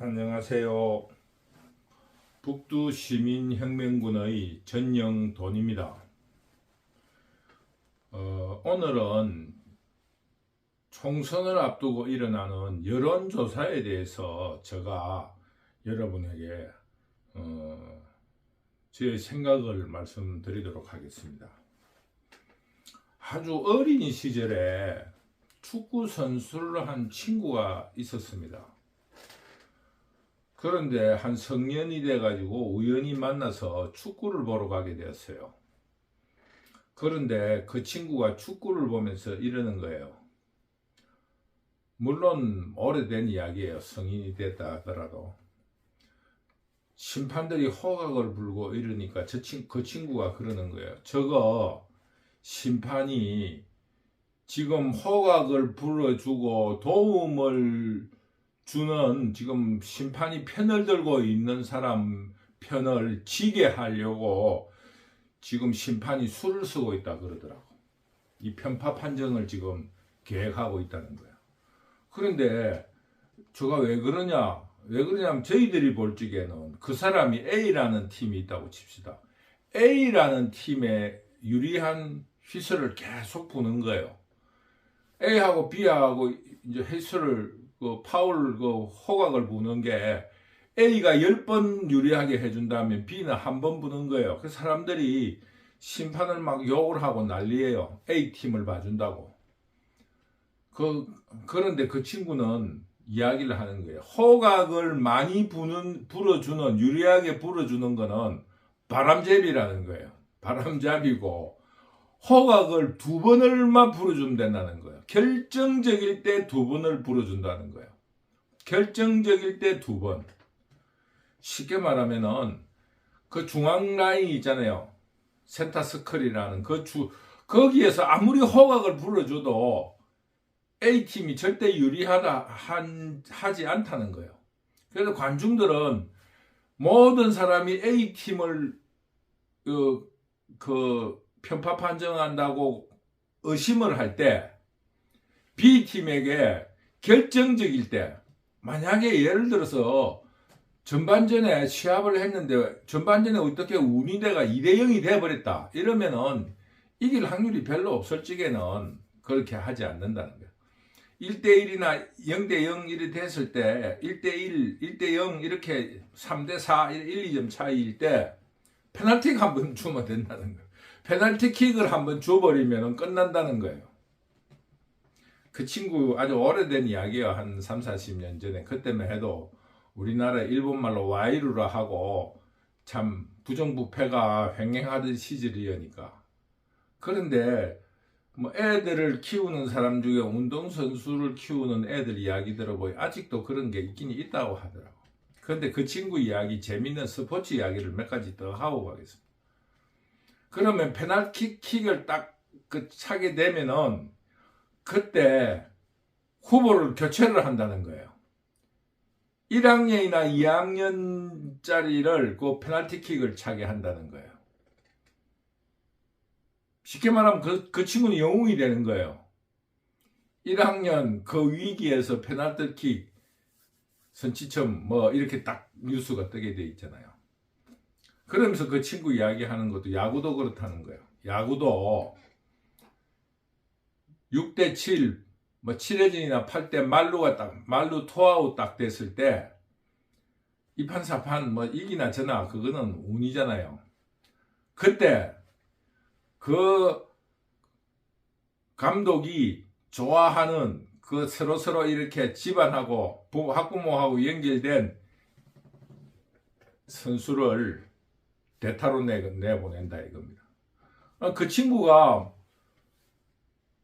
안녕하세요. 북두시민혁명군의 전영돈입니다. 오늘은 총선을 앞두고 일어나는 여론조사에 대해서 제가 여러분에게 제 생각을 말씀드리도록 하겠습니다. 아주 어린 시절에 축구 선수를 한 친구가 있었습니다. 그런데 한 성년이 돼가지고 우연히 만나서 축구를 보러 가게 되었어요. 그런데 그 친구가 축구를 보면서 이러는 거예요. 물론 오래된 이야기예요. 성인이 됐다 하더라도. 심판들이 호각을 불고 이러니까 그 친구가 그러는 거예요. 저거 심판이 지금 호각을 불어주고 도움을 주는 지금 심판이 편을 들고 있는 사람 편을 지게 하려고 지금 심판이 수를 쓰고 있다 그러더라고. 이 편파 판정을 지금 계획하고 있다는 거야. 그런데 저가 왜 그러냐면 저희들이 볼 적에는 그 사람이 A라는 팀이 있다고 칩시다. A라는 팀에 유리한 휘슬을 계속 부는 거예요. A하고 B하고 이제 휘슬을 파울 호각을 부는 게 A가 10번 유리하게 해준다면 B는 한 번 부는 거예요. 그 사람들이 심판을 막 욕을 하고 난리예요. A팀을 봐준다고. 그런데 그 친구는 이야기를 하는 거예요. 호각을 많이 불어주는, 유리하게 불어주는 거는 바람잡이라는 거예요. 바람잡이고, 호각을 2번을만 불어주면 된다는 거예요. 결정적일 때 2번을 불어준다는 거예요. 결정적일 때 2번. 쉽게 말하면은 그 중앙 라인 있잖아요. 센터 스컬이라는 거기에서 아무리 호각을 불어줘도 A팀이 절대 하지 않다는 거예요. 그래서 관중들은 모든 사람이 A팀을 편파 판정한다고 의심을 할 때 B팀에게 결정적일 때 만약에 예를 들어서 전반전에 시합을 했는데 전반전에 어떻게 운이대가 2대0이 돼버렸다 이러면은 이길 확률이 별로 없을 적에는 그렇게 하지 않는다는 거예요. 1대1이나 0대0 이렇게 됐을 때 1대1, 1대0 이렇게 3대4, 1, 2점 차이일 때 페널티가 한번 주면 된다는 거예요. 페널티킥을 한번 줘버리면 끝난다는 거예요. 그 친구 아주 오래된 이야기예요. 한 3, 40년 전에. 그때만 해도 우리나라 일본말로 와이루라 하고 참 부정부패가 횡행하던 시절이니까. 그런데 뭐 애들을 키우는 사람 중에 운동선수를 키우는 애들 이야기 들어보니 아직도 그런 게 있긴 있다고 하더라고. 그런데 그 친구 이야기, 재밌는 스포츠 이야기를 몇 가지 더 하고 가겠습니다. 그러면 페널티킥을 딱 차게 되면은 그때 후보를 교체를 한다는 거예요. 1학년이나 2학년짜리를 그 페널티킥을 차게 한다는 거예요. 쉽게 말하면 그 친구는 영웅이 되는 거예요. 1학년 그 위기에서 페널티킥 선취점 뭐 이렇게 딱 뉴스가 뜨게 돼 있잖아요. 그러면서 그 친구 이야기하는 것도 야구도 그렇다는 거예요. 야구도 6대7 뭐 7회전이나 8대 말루 투아웃 딱 됐을 때 2판 4판 뭐 이기나 저나 그거는 운이잖아요. 그때 그 감독이 좋아하는 그 서로 이렇게 집안하고 학부모하고 연결된 선수를 대타로 내보낸다 이겁니다. 그 친구가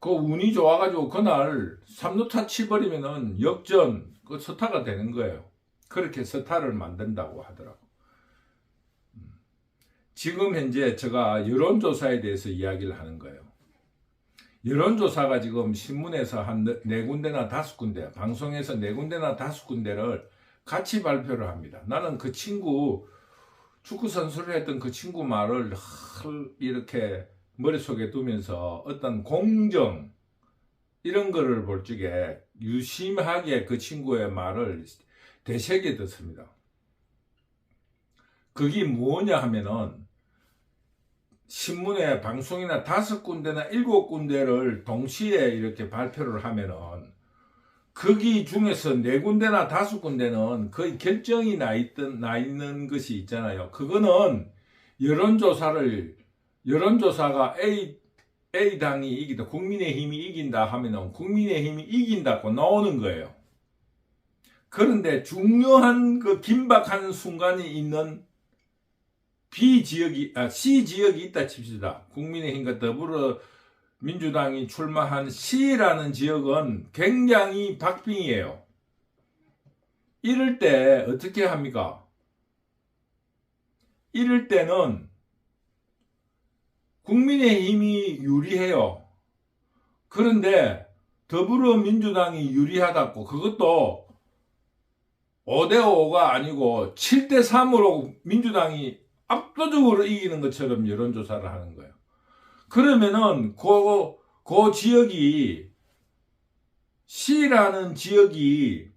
그 운이 좋아가지고 그날 3루타 치버리면은 역전 그 서타가 되는 거예요. 그렇게 서타를 만든다고 하더라고. 지금 현재 제가 여론조사에 대해서 이야기를 하는 거예요. 여론조사가 지금 신문에서 한 4군데나 5군데, 방송에서 4군데나 5군데를 같이 발표를 합니다. 나는 그 친구, 축구 선수를 했던 그 친구 말을 이렇게 머릿속에 두면서 어떤 공정 이런 거를 볼 적에 유심하게 그 친구의 말을 대세게 떴습니다. 그게 뭐냐 하면은 신문에 방송이나 5군데나 7군데를 동시에 이렇게 발표를 하면은 거기 중에서 4군데나 5군데는 거의 결정이 나 있는 것이 있잖아요. 그거는 여론조사가 A당이 이기다, 국민의힘이 이긴다 하면은 국민의힘이 이긴다고 나오는 거예요. 그런데 중요한 그 긴박한 순간이 있는 C 지역이 있다 칩시다. 국민의힘과 더불어민주당이 출마한 C라는 지역은 굉장히 박빙이에요. 이럴 때 어떻게 합니까? 이럴 때는 국민의힘이 유리해요. 그런데 더불어민주당이 유리하다고, 그것도 5대5가 아니고 7대3으로 민주당이 압도적으로 이기는 것처럼 여론조사를 하는 거예요. 그러면은 그 지역이, C라는 지역이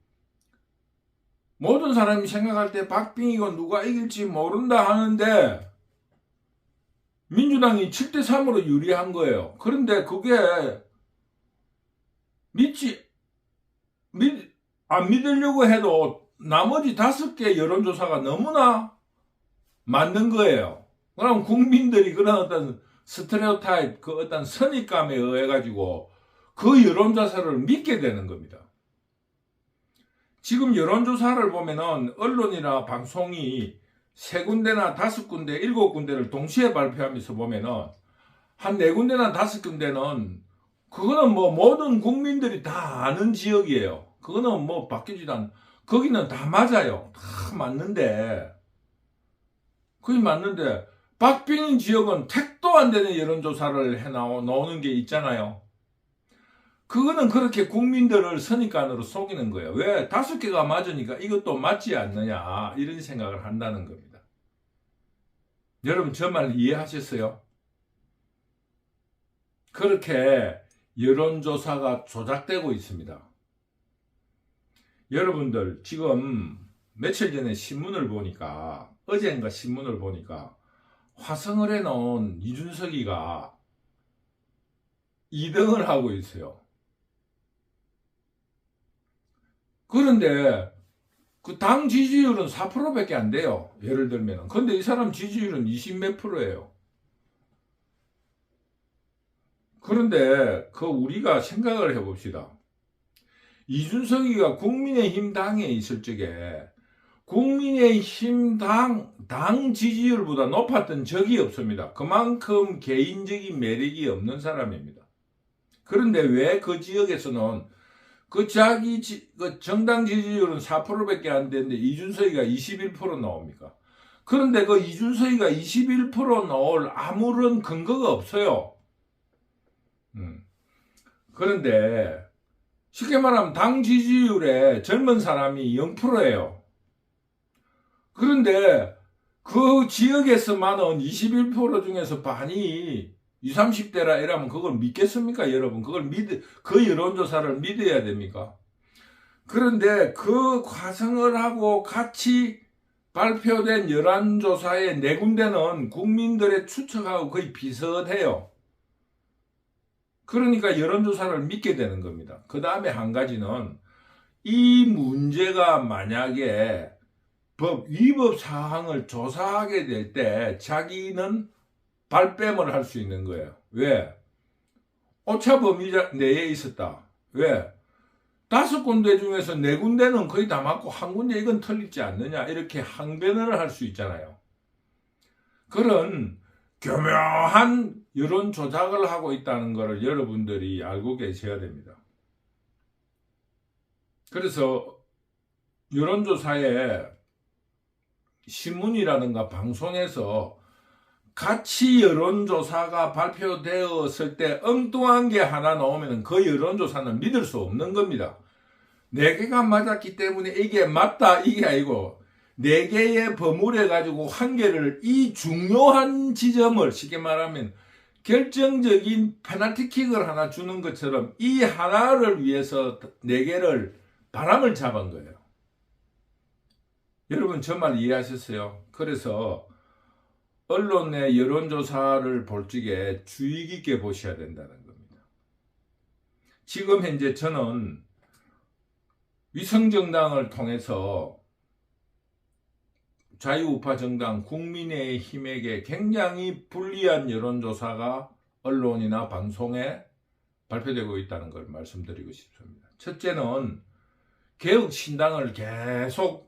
모든 사람이 생각할 때 박빙이고 누가 이길지 모른다 하는데 민주당이 7대3으로 유리한 거예요. 그런데 그게 안 믿으려고 해도 나머지 5개 여론조사가 너무나 맞는 거예요. 그럼 국민들이 그런 어떤 스테레오타입, 그 어떤 선입감에 의해 가지고 그 여론조사를 믿게 되는 겁니다. 지금 여론조사를 보면은 언론이나 방송이 3군데나 5군데, 7군데를 동시에 발표하면서 보면은 한 4군데나 5군데는 그거는 뭐 모든 국민들이 다 아는 지역이에요. 그거는 뭐 바뀌지도 않, 거기는 다 맞아요. 다 맞는데, 그게 맞는데, 박빙인 지역은 택도 안 되는 여론조사를 나오는 게 있잖아요. 그거는 그렇게 국민들을 선입관으로 속이는 거예요. 왜? 5개가 맞으니까 이것도 맞지 않느냐, 이런 생각을 한다는 겁니다. 여러분, 저 말 이해하셨어요? 그렇게 여론조사가 조작되고 있습니다. 여러분들, 지금 며칠 전에 신문을 보니까, 어젠가 신문을 보니까 화성을 해놓은 이준석이가 2등을 하고 있어요. 그런데 그 당 지지율은 4%밖에 안 돼요. 예를 들면. 근데 이 사람 지지율은 20몇 %예요. 그런데 그 우리가 생각을 해봅시다. 이준석이가 국민의힘 당에 있을 적에 국민의힘 당 지지율보다 높았던 적이 없습니다. 그만큼 개인적인 매력이 없는 사람입니다. 그런데 왜 그 지역에서는 그 정당 지지율은 4%밖에 안 되는데 이준석이가 21% 나옵니까? 그런데 그 이준석이가 21% 나올 아무런 근거가 없어요. 그런데 쉽게 말하면 당 지지율에 젊은 사람이 0%예요. 그런데 그 지역에서만은 21% 중에서 반이 20, 30대라 이러면 그걸 믿겠습니까, 여러분? 그 여론조사를 믿어야 됩니까? 그런데 그 과정을 하고 같이 발표된 여론조사의 4군데는 국민들의 추측하고 거의 비슷해요. 그러니까 여론조사를 믿게 되는 겁니다. 그 다음에 한 가지는 이 문제가 만약에 위법 사항을 조사하게 될 때 자기는 발뺌을 할 수 있는 거예요. 왜? 오차 범위 내에 있었다. 왜? 5군데 중에서 4군데는 거의 다 맞고 1군데 이건 틀리지 않느냐, 이렇게 항변을 할 수 있잖아요. 그런 교묘한 여론 조작을 하고 있다는 것을 여러분들이 알고 계셔야 됩니다. 그래서 여론조사에 신문이라든가 방송에서 같이 여론조사가 발표되었을 때 엉뚱한 게 하나 나오면 그 여론조사는 믿을 수 없는 겁니다. 4개가 맞았기 때문에 이게 맞다, 이게 아니고 4개의 버무려 가지고 1개를, 이 중요한 지점을 쉽게 말하면 결정적인 페널티킥을 하나 주는 것처럼 이 하나를 위해서 4개를 바람을 잡은 거예요. 여러분 정말 이해하셨어요? 그래서 언론의 여론조사를 볼 적에 주의 깊게 보셔야 된다는 겁니다. 지금 현재 저는 위성정당을 통해서 자유우파 정당 국민의힘에게 굉장히 불리한 여론조사가 언론이나 방송에 발표되고 있다는 걸 말씀드리고 싶습니다. 첫째는 개혁신당을 계속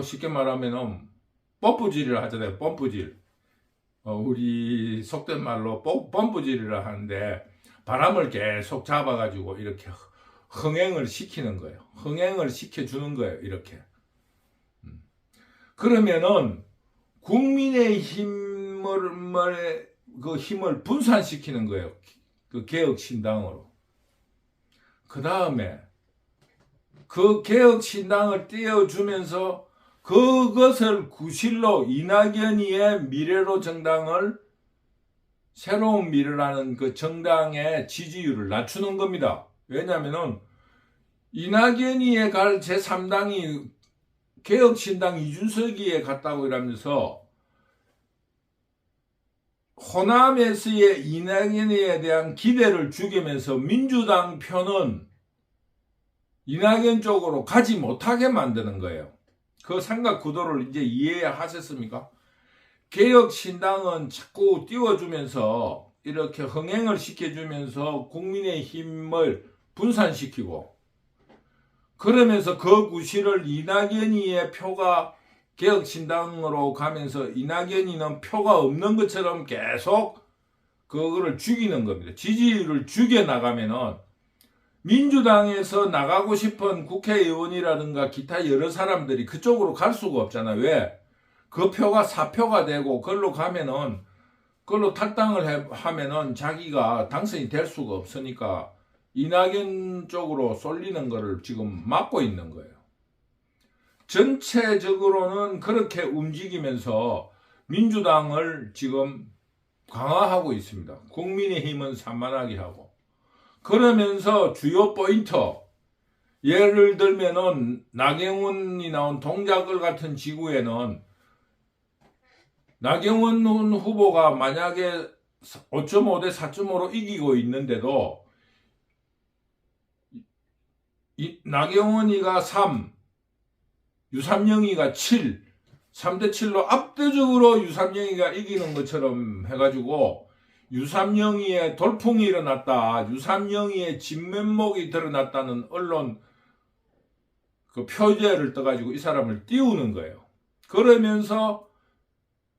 쉽게 말하면 펌프질을 하잖아요. 펌프질. 우리 속된 말로 펌프질이라 하는데 바람을 계속 잡아가지고 이렇게 흥행을 시키는 거예요. 흥행을 시켜주는 거예요. 이렇게. 그러면은 국민의 힘을 분산시키는 거예요. 그 개혁신당으로. 그 다음에 그 개혁신당을 띄워주면서 그것을 구실로 이낙연이의 미래로 정당을 새로운 미래라는 그 정당의 지지율을 낮추는 겁니다. 왜냐하면은 이낙연이에 갈 제3당이 개혁신당 이준석이에 갔다고 이러면서 호남에서의 이낙연에 대한 기대를 죽이면서 민주당 표는 이낙연 쪽으로 가지 못하게 만드는 거예요. 그 생각 구도를 이제 이해하셨습니까? 개혁신당은 자꾸 띄워주면서 이렇게 흥행을 시켜주면서 국민의 힘을 분산시키고 그러면서 그 구실을 이낙연이의 표가 개혁신당으로 가면서 이낙연이는 표가 없는 것처럼 계속 그거를 죽이는 겁니다. 지지율을 죽여나가면은 민주당에서 나가고 싶은 국회의원이라든가 기타 여러 사람들이 그쪽으로 갈 수가 없잖아요. 왜? 그 표가 사표가 되고 그걸로 가면은 그걸로 탈당을 하면은 자기가 당선이 될 수가 없으니까 이낙연 쪽으로 쏠리는 거를 지금 막고 있는 거예요. 전체적으로는 그렇게 움직이면서 민주당을 지금 강화하고 있습니다. 국민의힘은 산만하게 하고. 그러면서 주요 포인트, 예를 들면은 나경원이 나온 동작을 같은 지구에는 나경원 후보가 만약에 5.5 대 4.5로 이기고 있는데도 나경원이가 3, 유삼영이가 7, 3대 7로 압도적으로 유삼영이가 이기는 것처럼 해가지고 유삼영이의 돌풍이 일어났다, 유삼영이의 진면목이 드러났다는 언론 그 표제를 떠가지고 이 사람을 띄우는 거예요. 그러면서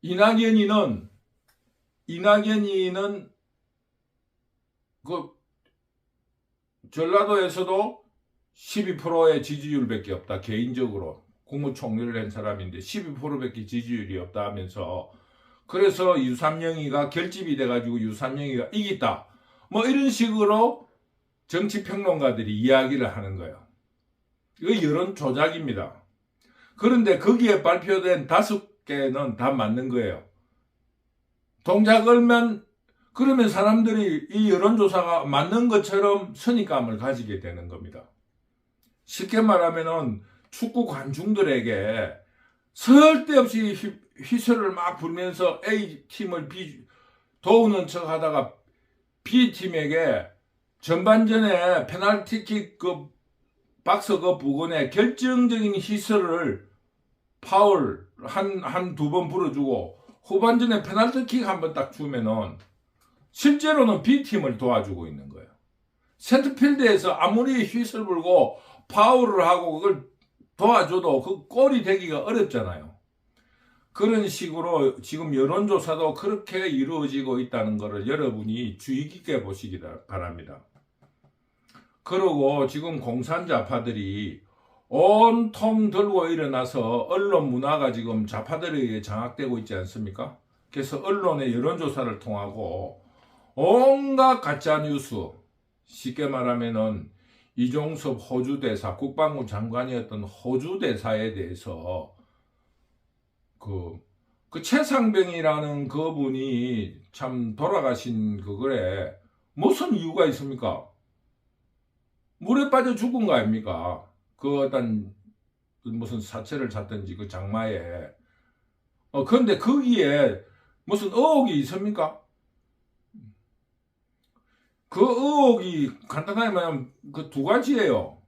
이낙연이는 그 전라도에서도 12%의 지지율밖에 없다. 개인적으로 국무총리를 한 사람인데 12%밖에 지지율이 없다 하면서 그래서 유삼영이가 결집이 돼가지고 유삼영이가 이겼다. 뭐 이런 식으로 정치평론가들이 이야기를 하는 거예요. 이거 여론 조작입니다. 그런데 거기에 발표된 5개는 다 맞는 거예요. 동작을만 그러면 사람들이 이 여론조사가 맞는 것처럼 선입감을 가지게 되는 겁니다. 쉽게 말하면은 축구 관중들에게 쓸데없이 휘슬을 막 불면서 A팀을 도우는 척 하다가 B팀에게 전반전에 페널티킥 그 박스 그 부근에 결정적인 휘슬을 파울 한 두 번 불어주고 후반전에 페널티킥 한 번 딱 주면은 실제로는 B팀을 도와주고 있는 거예요. 센터필드에서 아무리 휘슬 불고 파울을 하고 그걸 도와줘도 그 골이 되기가 어렵잖아요. 그런 식으로 지금 여론조사도 그렇게 이루어지고 있다는 것을 여러분이 주의 깊게 보시기 바랍니다. 그리고 지금 공산좌파들이 온통 들고 일어나서 언론 문화가 지금 좌파들에게 장악되고 있지 않습니까? 그래서 언론의 여론조사를 통하고 온갖 가짜뉴스, 쉽게 말하면은 이종섭 호주 대사, 국방부 장관이었던 호주 대사에 대해서 그 최상병이라는 그분이 참 돌아가신 그거에 무슨 이유가 있습니까? 물에 빠져 죽은 거 아닙니까? 그 어떤 무슨 사채를 샀든지 그 장마에. 그런데 거기에 무슨 의혹이 있습니까? 그 의혹이 간단하게 말하면 그 두 가지예요.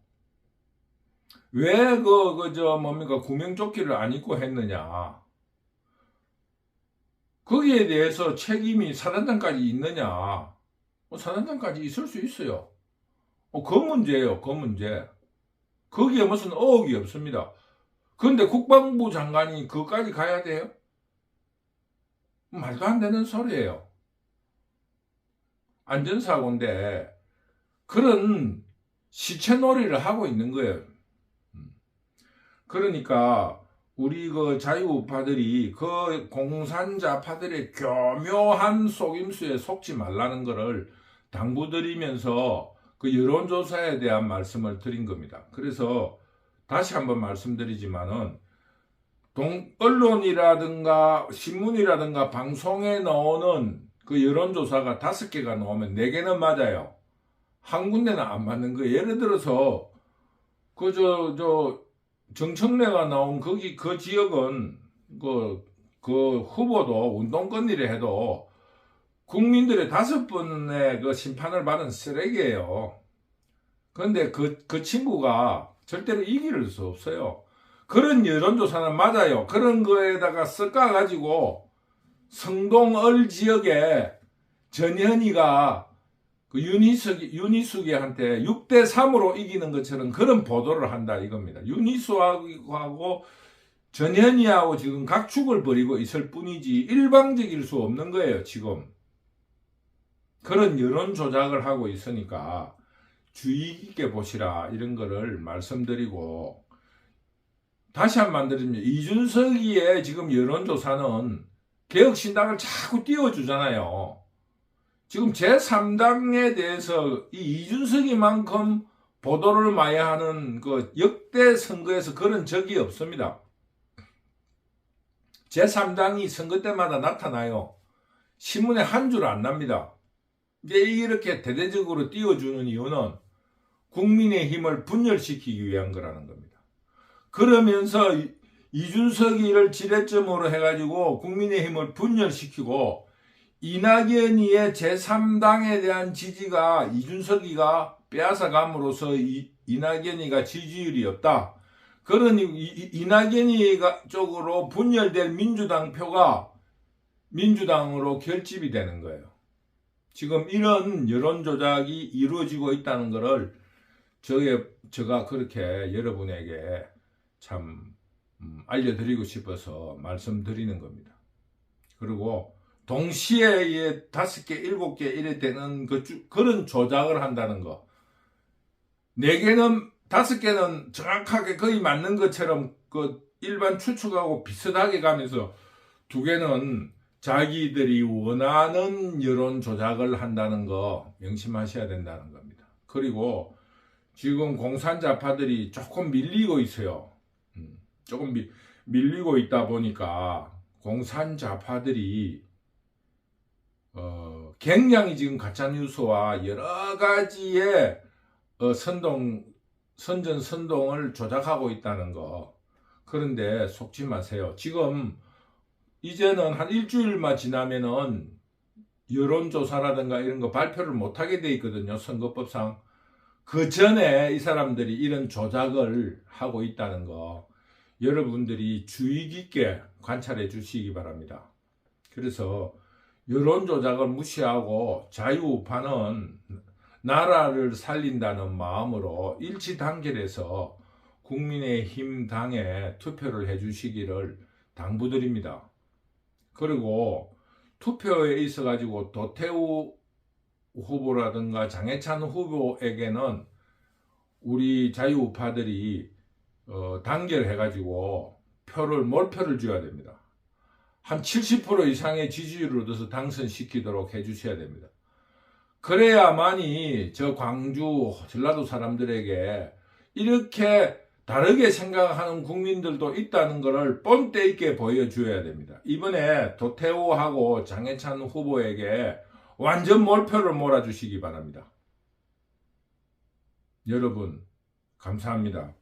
왜 뭡니까, 구명조끼를 안 입고 했느냐. 거기에 대해서 책임이 사단장까지 있느냐. 사단장까지 있을 수 있어요. 그 문제예요, 그 문제. 거기에 무슨 의혹이 없습니다. 그런데 국방부 장관이 그것까지 가야 돼요? 말도 안 되는 소리예요. 안전사고인데 그런 시체놀이를 하고 있는 거예요. 그러니까 우리 그 자유우파들이 그 공산자파들의 교묘한 속임수에 속지 말라는 것을 당부드리면서 그 여론조사에 대한 말씀을 드린 겁니다. 그래서 다시 한번 말씀드리지만은 언론이라든가 신문이라든가 방송에 나오는 그 여론조사가 5개가 나오면 4개는 맞아요. 한 군데는 안 맞는 거예요. 예를 들어서 정청래가 나온 거기 그 지역은 그 후보도 운동권이라 해도 국민들의 5번의 그 심판을 받은 쓰레기예요. 그런데 그 친구가 절대로 이길 수 없어요. 그런 여론조사는 맞아요. 그런 거에다가 섞어가지고 성동을 지역에 전현희가 그 윤희숙이한테 6대3으로 이기는 것처럼 그런 보도를 한다 이겁니다. 윤희숙하고 전현희하고 지금 각축을 벌이고 있을 뿐이지 일방적일 수 없는 거예요, 지금. 그런 여론 조작을 하고 있으니까 주의 깊게 보시라 이런 거를 말씀드리고, 다시 한번 드리면 이준석이의 지금 여론조사는 개혁신당을 자꾸 띄워주잖아요. 지금 제3당에 대해서 이 이준석이만큼 보도를 많이 하는 그 역대 선거에서 그런 적이 없습니다. 제3당이 선거 때마다 나타나요. 신문에 한 줄 안 납니다. 이제 이렇게 대대적으로 띄워주는 이유는 국민의힘을 분열시키기 위한 거라는 겁니다. 그러면서 이준석이를 지렛점으로 해가지고 국민의힘을 분열시키고 이낙연이의 제3당에 대한 지지가 이준석이가 빼앗아감으로써 이낙연이가 지지율이 없다. 그러니 이낙연이가 쪽으로 분열될 민주당 표가 민주당으로 결집이 되는 거예요. 지금 이런 여론조작이 이루어지고 있다는 것을 제가 그렇게 여러분에게 참 알려드리고 싶어서 말씀드리는 겁니다. 그리고 동시에 5개, 7개 이래 되는 그런 조작을 한다는 거. 4개는, 5개는 정확하게 거의 맞는 것처럼 그 일반 추측하고 비슷하게 가면서 2개는 자기들이 원하는 여론 조작을 한다는 거 명심하셔야 된다는 겁니다. 그리고 지금 공산자파들이 조금 밀리고 있어요. 조금 밀리고 있다 보니까 공산자파들이 굉장히 지금 가짜뉴스와 여러 가지의 선전선동을 조작하고 있다는 거. 그런데 속지 마세요. 지금 이제는 한 일주일만 지나면은 여론조사라든가 이런 거 발표를 못하게 돼 있거든요, 선거법상. 그 전에 이 사람들이 이런 조작을 하고 있다는 거 여러분들이 주의 깊게 관찰해 주시기 바랍니다. 그래서 여론조작을 무시하고 자유우파는 나라를 살린다는 마음으로 일치단결해서 국민의힘 당에 투표를 해주시기를 당부드립니다. 그리고 투표에 있어가지고 도태우 후보라든가 장해찬 후보에게는 우리 자유우파들이 단결해가지고 몰표를 줘야 됩니다. 한 70% 이상의 지지율을 얻어서 당선시키도록 해주셔야 됩니다. 그래야만이 저 광주, 전라도 사람들에게 이렇게 다르게 생각하는 국민들도 있다는 것을 뻔때 있게 보여줘야 됩니다. 이번에 도태우하고 장해찬 후보에게 완전 몰표를 몰아주시기 바랍니다. 여러분, 감사합니다.